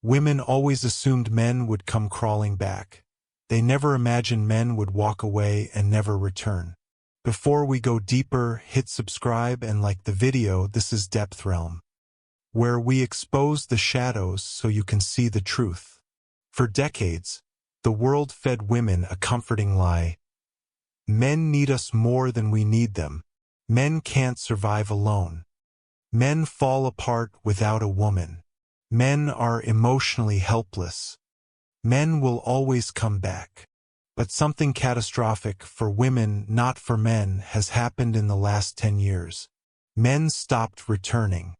Women always assumed men would come crawling back. They never imagined men would walk away and never return. Before we go deeper, hit subscribe and like the video. This is DepthRealm, where we expose the shadows so you can see the truth. For decades, the world fed women a comforting lie. Men need us more than we need them. Men can't survive alone. Men fall apart without a woman. Men are emotionally helpless. Men will always come back. But something catastrophic for women, not for men, has happened in the last 10 years. Men stopped returning.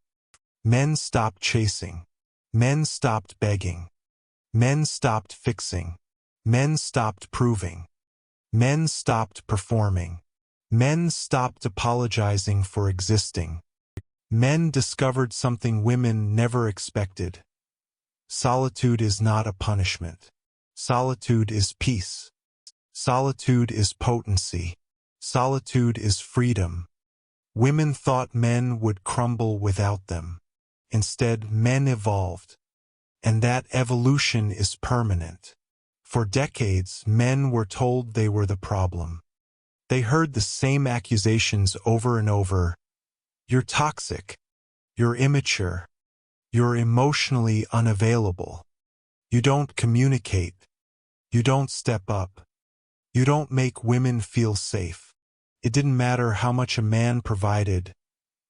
Men stopped chasing. Men stopped begging. Men stopped fixing. Men stopped proving. Men stopped performing. Men stopped apologizing for existing. Men discovered something women never expected. Solitude is not a punishment. Solitude is peace. Solitude is potency. Solitude is freedom. Women thought men would crumble without them. Instead, men evolved. And that evolution is permanent. For decades, men were told they were the problem. They heard the same accusations over and over. You're toxic. You're immature. You're emotionally unavailable. You don't communicate. You don't step up. You don't make women feel safe. It didn't matter how much a man provided,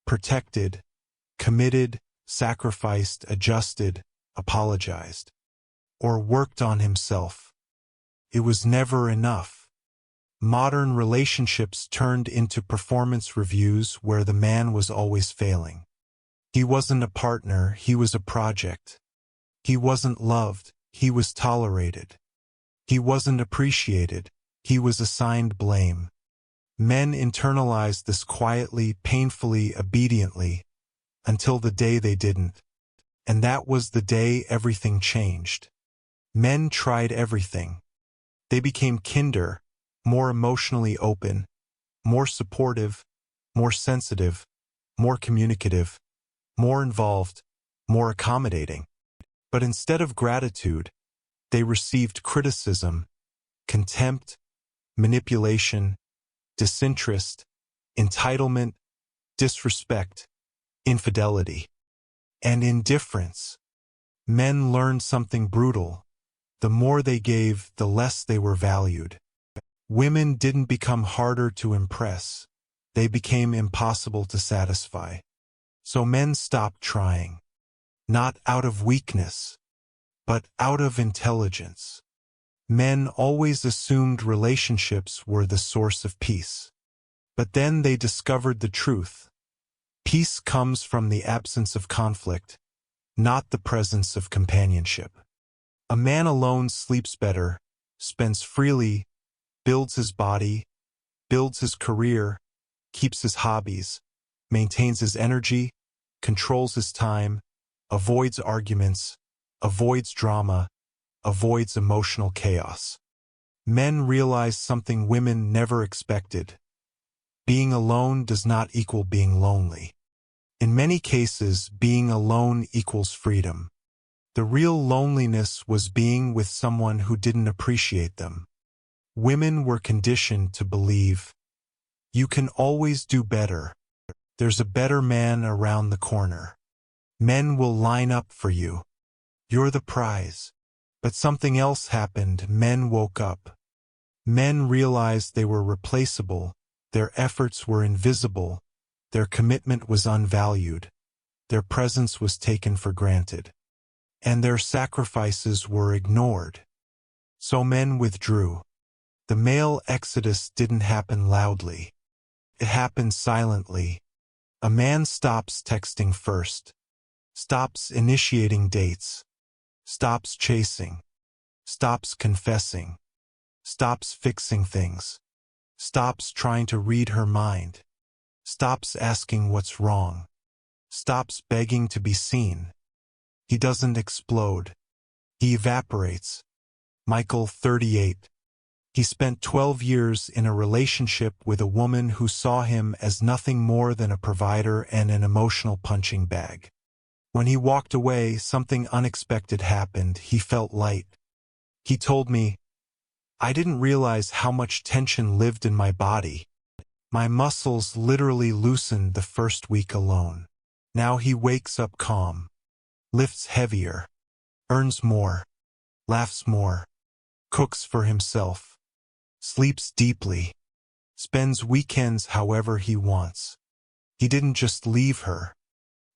protected, committed, sacrificed, adjusted, apologized, or worked on himself. It was never enough. Modern relationships turned into performance reviews where the man was always failing. He wasn't a partner, he was a project. He wasn't loved, he was tolerated. He wasn't appreciated, he was assigned blame. Men internalized this quietly, painfully, obediently, until the day they didn't. And that was the day everything changed. Men tried everything. They became kinder, more emotionally open, more supportive, more sensitive, more communicative, more involved, more accommodating. But instead of gratitude, they received criticism, contempt, manipulation, disinterest, entitlement, disrespect, infidelity, and indifference. Men learned something brutal. The more they gave, the less they were valued. Women didn't become harder to impress. They became impossible to satisfy. So men stopped trying. Not out of weakness, but out of intelligence. Men always assumed relationships were the source of peace. But then they discovered the truth. Peace comes from the absence of conflict, not the presence of companionship. A man alone sleeps better, spends freely, builds his body, builds his career, keeps his hobbies, maintains his energy, controls his time, avoids arguments, avoids drama, avoids emotional chaos. Men realize something women never expected. Being alone does not equal being lonely. In many cases, being alone equals freedom. The real loneliness was being with someone who didn't appreciate them. Women were conditioned to believe, you can always do better. There's a better man around the corner. Men will line up for you. You're the prize. But something else happened. Men woke up. Men realized they were replaceable. Their efforts were invisible. Their commitment was unvalued. Their presence was taken for granted. And their sacrifices were ignored. So men withdrew. The male exodus didn't happen loudly. It happened silently. A man stops texting first, stops initiating dates, stops chasing, stops confessing, stops fixing things, stops trying to read her mind, stops asking what's wrong, stops begging to be seen. He doesn't explode. He evaporates. Michael, 38. He spent 12 years in a relationship with a woman who saw him as nothing more than a provider and an emotional punching bag. When he walked away, something unexpected happened. He felt light. He told me, "I didn't realize how much tension lived in my body. My muscles literally loosened the first week alone." Now he wakes up calm, lifts heavier, earns more, laughs more, cooks for himself, sleeps deeply, spends weekends however he wants. He didn't just leave her.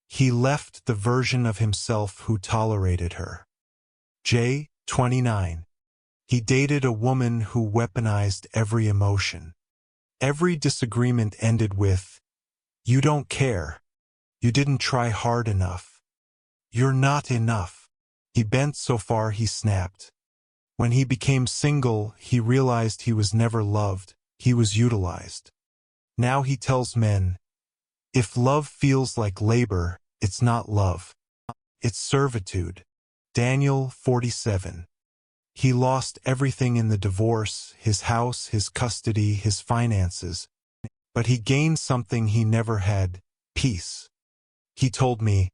He left the version of himself who tolerated her. J, 29. He dated a woman who weaponized every emotion. Every disagreement ended with, "You don't care. You didn't try hard enough. You're not enough." He bent so far he snapped. When he became single, he realized he was never loved, he was utilized. Now he tells men, "If love feels like labor, it's not love. It's servitude." Daniel 47. He lost everything in the divorce, his house, his custody, his finances. But he gained something he never had, peace. He told me,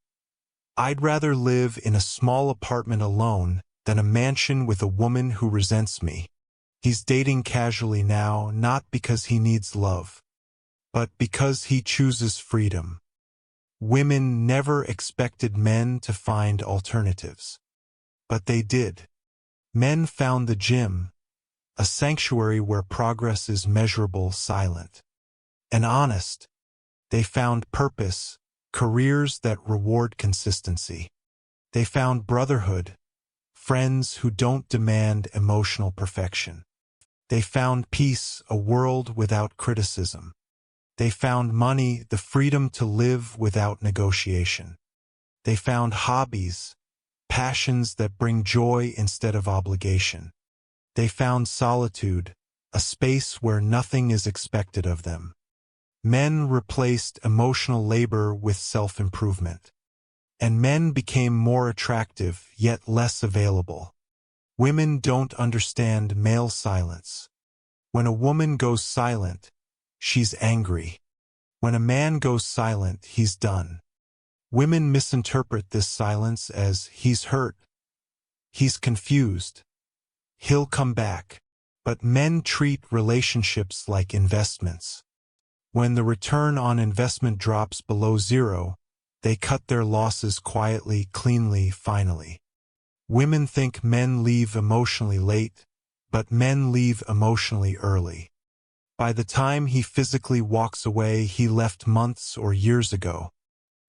"I'd rather live in a small apartment alone than a mansion with a woman who resents me." He's dating casually now, not because he needs love, but because he chooses freedom. Women never expected men to find alternatives. But they did. Men found the gym, a sanctuary where progress is measurable, silent, and honest. They found purpose, careers that reward consistency. They found brotherhood, friends who don't demand emotional perfection. They found peace, a world without criticism. They found money, the freedom to live without negotiation. They found hobbies, passions that bring joy instead of obligation. They found solitude, a space where nothing is expected of them. Men replaced emotional labor with self-improvement. And men became more attractive, yet less available. Women don't understand male silence. When a woman goes silent, she's angry. When a man goes silent, he's done. Women misinterpret this silence as, "He's hurt. He's confused. He'll come back." But men treat relationships like investments. When the return on investment drops below zero, they cut their losses quietly, cleanly, finally. Women think men leave emotionally late, but men leave emotionally early. By the time he physically walks away, he left months or years ago.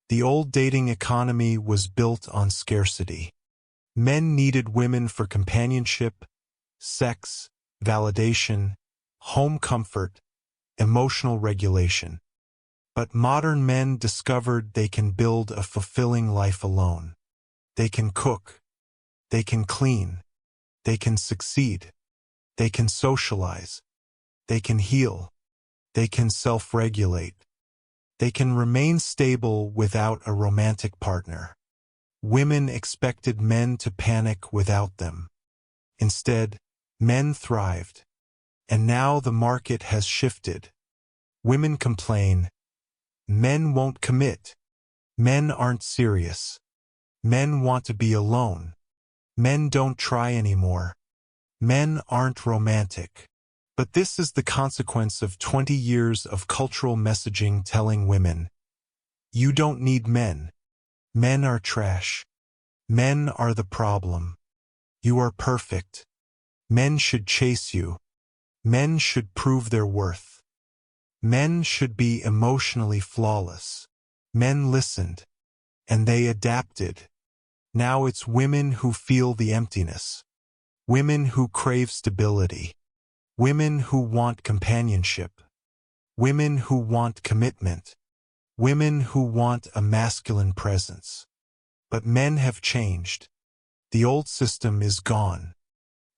The old dating economy was built on scarcity. Men needed women for companionship, sex, validation, home comfort, emotional regulation. But modern men discovered they can build a fulfilling life alone. They can cook. They can clean. They can succeed. They can socialize. They can heal. They can self-regulate. They can remain stable without a romantic partner. Women expected men to panic without them. Instead, men thrived. And now the market has shifted. Women complain, "Men won't commit. Men aren't serious. Men want to be alone. Men don't try anymore. Men aren't romantic." But this is the consequence of 20 years of cultural messaging telling women, "You don't need men. Men are trash. Men are the problem. You are perfect. Men should chase you. Men should prove their worth. Men should be emotionally flawless." Men listened, and they adapted. Now it's women who feel the emptiness. Women who crave stability. Women who want companionship. Women who want commitment. Women who want a masculine presence. But men have changed. The old system is gone.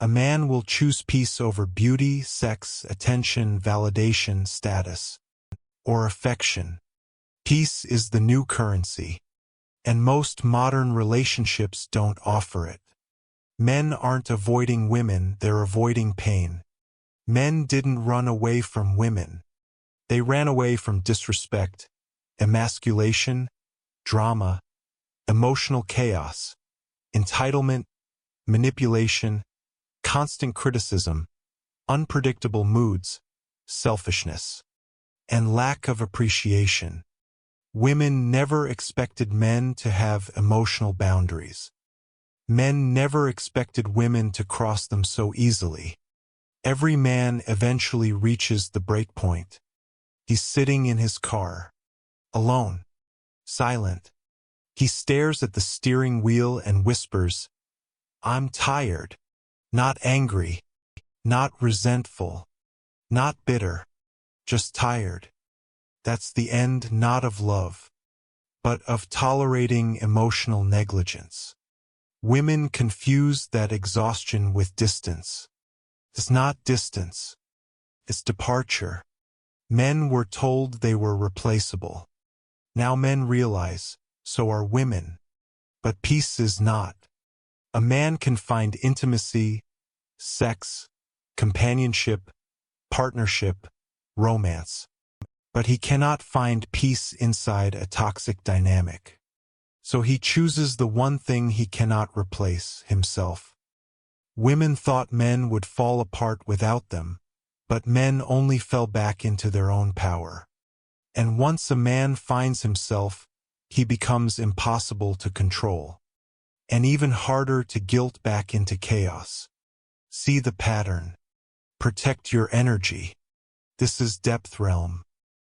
A man will choose peace over beauty, sex, attention, validation, status, or affection. Peace is the new currency, and most modern relationships don't offer it. Men aren't avoiding women, they're avoiding pain. Men didn't run away from women. They ran away from disrespect, emasculation, drama, emotional chaos, entitlement, manipulation, constant criticism, unpredictable moods, selfishness, and lack of appreciation. Women never expected men to have emotional boundaries. Men never expected women to cross them so easily. Every man eventually reaches the breakpoint. He's sitting in his car, alone, silent. He stares at the steering wheel and whispers, "I'm tired." Not angry, not resentful, not bitter, just tired. That's the end not of love, but of tolerating emotional negligence. Women confuse that exhaustion with distance. It's not distance, it's departure. Men were told they were replaceable. Now men realize, so are women. But peace is not. A man can find intimacy, sex, companionship, partnership, romance. But he cannot find peace inside a toxic dynamic. So he chooses the one thing he cannot replace, himself. Women thought men would fall apart without them, but men only fell back into their own power. And once a man finds himself, he becomes impossible to control, and even harder to guilt back into chaos. See the pattern. Protect your energy. This is DepthRealm.